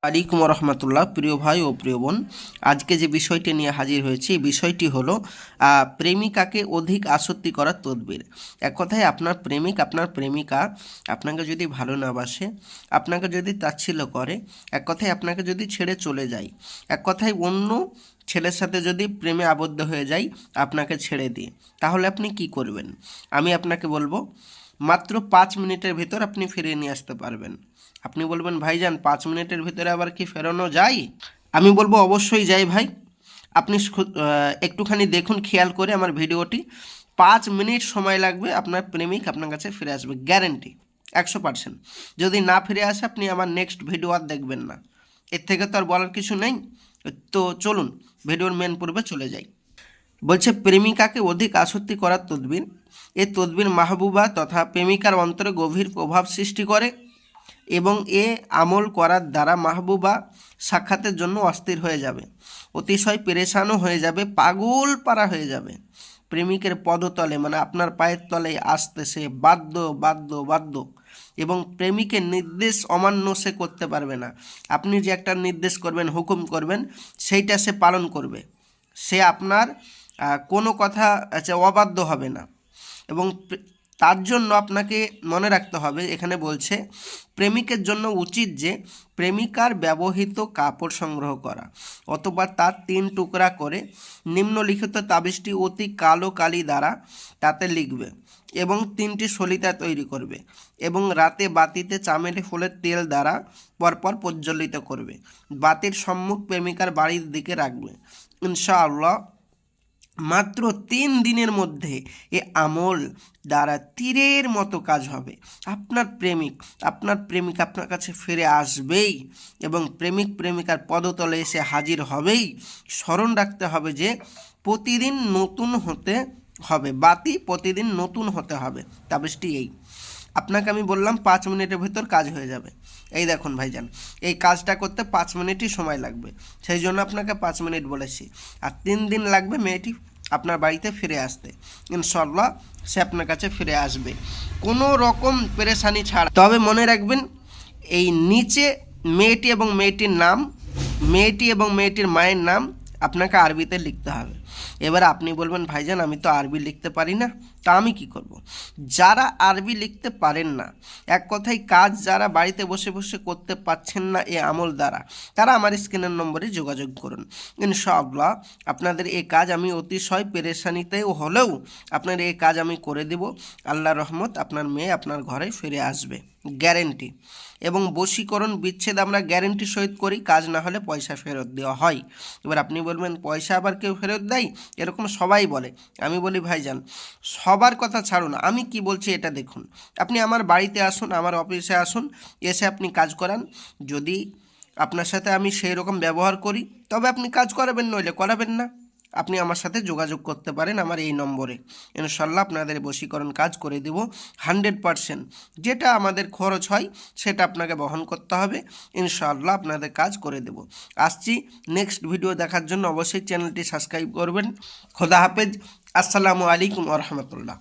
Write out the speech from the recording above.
আলাইকুম রহমতুল্লাহ। প্রিয় ভাই ও প্রিয় বোন, আজকে যে বিষয়টি নিয়ে হাজির হয়েছি এই বিষয়টি হলো প্রেমিকাকে অধিক আসক্তি করার তদবির। এক কথায় আপনার প্রেমিক আপনার প্রেমিকা আপনাকে যদি ভালো না বাসে, আপনাকে যদি তাচ্ছিল্য করে, এক কথায় আপনাকে যদি ছেড়ে চলে যায়, এক কথায় অন্য ছেলের সাথে যদি প্রেমে আবদ্ধ হয়ে যায় আপনাকে ছেড়ে দিয়ে, তাহলে আপনি কি করবেন? আমি আপনাকে বলবো, মাত্র 5 মিনিটের ভিতর আপনি ফিরিয়ে নিয়ে আসতে পারবেন। আপনি বলবেন, ভাইজান 5 মিনিটের ভিতরে আবার কি ফেরানো যায়? আমি বলবো অবশ্যই যাই ভাই। আপনি একটুখানি দেখুন, খেয়াল করে আমার ভিডিওটি। 5 মিনিট সময় লাগবে, আপনার প্রেমিক আপনার কাছে ফিরে আসবে, গ্যারেন্টি 100%। যদি না ফিরে আসে আপনি আমার নেক্সট ভিডিও আর দেখবেন না। এর থেকে তো আর বলার কিছু নেই। তো চলুন ভিডিওর মেন পূর্বে চলে যাই। বলছে প্রেমিকাকে অধিক আসক্তি করার তদবির। এই তদবির মাহবুবা তথা প্রেমিকার অন্তরে গভীর প্রভাব সৃষ্টি করে এবং এ আমল করার দ্বারা মাহবুবা সাক্ষাতের জন্য অস্থির হয়ে যাবে, অতিশয় পেরেশানও হয়ে যাবে, পাগল পারা হয়ে যাবে। প্রেমিকের পদতলে মানে আপনার পায়ের তলে আসতে সে বাধ্য বাধ্য বাধ্য, এবং প্রেমিকের নির্দেশ অমান্য সে করতে পারবে না। আপনি যে একটা নির্দেশ করবেন, হুকুম করবেন, সেইটা সে পালন করবে। সে আপনার কোনো কথা অবাধ্য হবে না। এবং তার জন্য আপনাকে মনে রাখতে হবে, এখানে বলছে প্রেমিকের জন্য উচিত যে প্রেমিকার ব্যবহৃত কাপড় সংগ্রহ করা অথবা তার 3 টুকরা করে নিম্নলিখিত তাবিজটি অতি কালো কালি দ্বারা তাতে লিখবে এবং 3টি সলিতা তৈরি করবে এবং রাতে বাতিতে চামেলি ফুলের তেল দ্বারা পরপর প্রজ্বলিত করবে। বাতির সম্মুখ প্রেমিকার বাড়ির দিকে রাখবে। ইনশাআল্লাহ মাত্র 3 দিনের মধ্যে এ আমল দ্বারা তীরের মতো কাজ হবে। আপনার প্রেমিক আপনার কাছে ফিরে আসবেই এবং প্রেমিক প্রেমিকার পদতলে এসে হাজির হবেই। স্মরণ রাখতে হবে যে প্রতিদিন নতুন হতে হবে, বাতি প্রতিদিন নতুন হতে হবে। তাবিজটি এই, আপনাকে আমি বললাম 5 মিনিটের ভিতর কাজ হয়ে যাবে। এই দেখুন ভাইজান, এই কাজটা করতে 5 মিনিটই সময় লাগবে, সেই জন্য আপনাকে 5 মিনিট বলেছি। আর 3 দিন লাগবে মেয়েটি আপনার বাড়িতে ফিরে আসতে। ইনশাআল্লাহ সে আপনার কাছে ফিরে আসবে কোনো রকম পেরেশানি ছাড়া। তবে মনে রাখবেন, এই নিচে মেয়েটি এবং মেয়েটির নাম, মেয়েটি এবং মেয়েটির মায়ের নাম আপনাকে আরবিতে লিখতে হবে। এবার আপনি বলবেন, ভাইজান আমি তো আরবি লিখতে পারি না, তা আমি কি করব? যারা আরবি লিখতে পারেন না, এক কথায় কাজ যারা বাড়িতে বসে বসে করতে পারছেন না এই আমল দ্বারা, তারা আমার স্ক্রিনের নম্বরে যোগাযোগ করুন। ইনশাআল্লাহ আপনাদের এই কাজ আমি অতিশয় পেরেশানিতেও হলেও আপনার এই কাজ আমি করে দেব। আল্লাহর রহমত, আপনার মেয়ে আপনার ঘরে ফিরে আসবে, গ্যারেন্টি। এবং বশীকরণ বিচ্ছেদ আমরা গ্যারেন্টি সহিত করি, কাজ না হলে পয়সা ফেরত দেওয়া হয়। এবার আপনি বলবেন, পয়সা আবার কেউ ফেরত দেয়? এরকম সবাই বলে। আমি বলি, ভাইজান সবার কথা ছাড়ুন, আমি কি বলছি এটা দেখুন। আপনি আমার বাড়িতে আসুন, আমার অফিসে আসুন, এসে আপনি কাজ করান। যদি আপনার সাথে আমি সেই রকম ব্যবহার করি তবে আপনি কাজ করাবেন, নইলে করাবেন না। আপনি আমার সাথে যোগাযোগ করতে পারেন আমার এই নম্বরে। ইনশাআল্লাহ আপনাদের বশীকরণ কাজ করে দেব 100%। যেটা আমাদের খরচ হয় সেটা আপনাকে বহন করতে হবে। ইনশাআল্লাহ আপনাদের কাজ করে দেব। আসছি নেক্সট ভিডিও দেখার জন্য, অবশ্যই চ্যানেলটি সাবস্ক্রাইব করবেন। খোদা হাফেজ। আসসালামু আলাইকুম ওয়া রাহমাতুল্লাহ।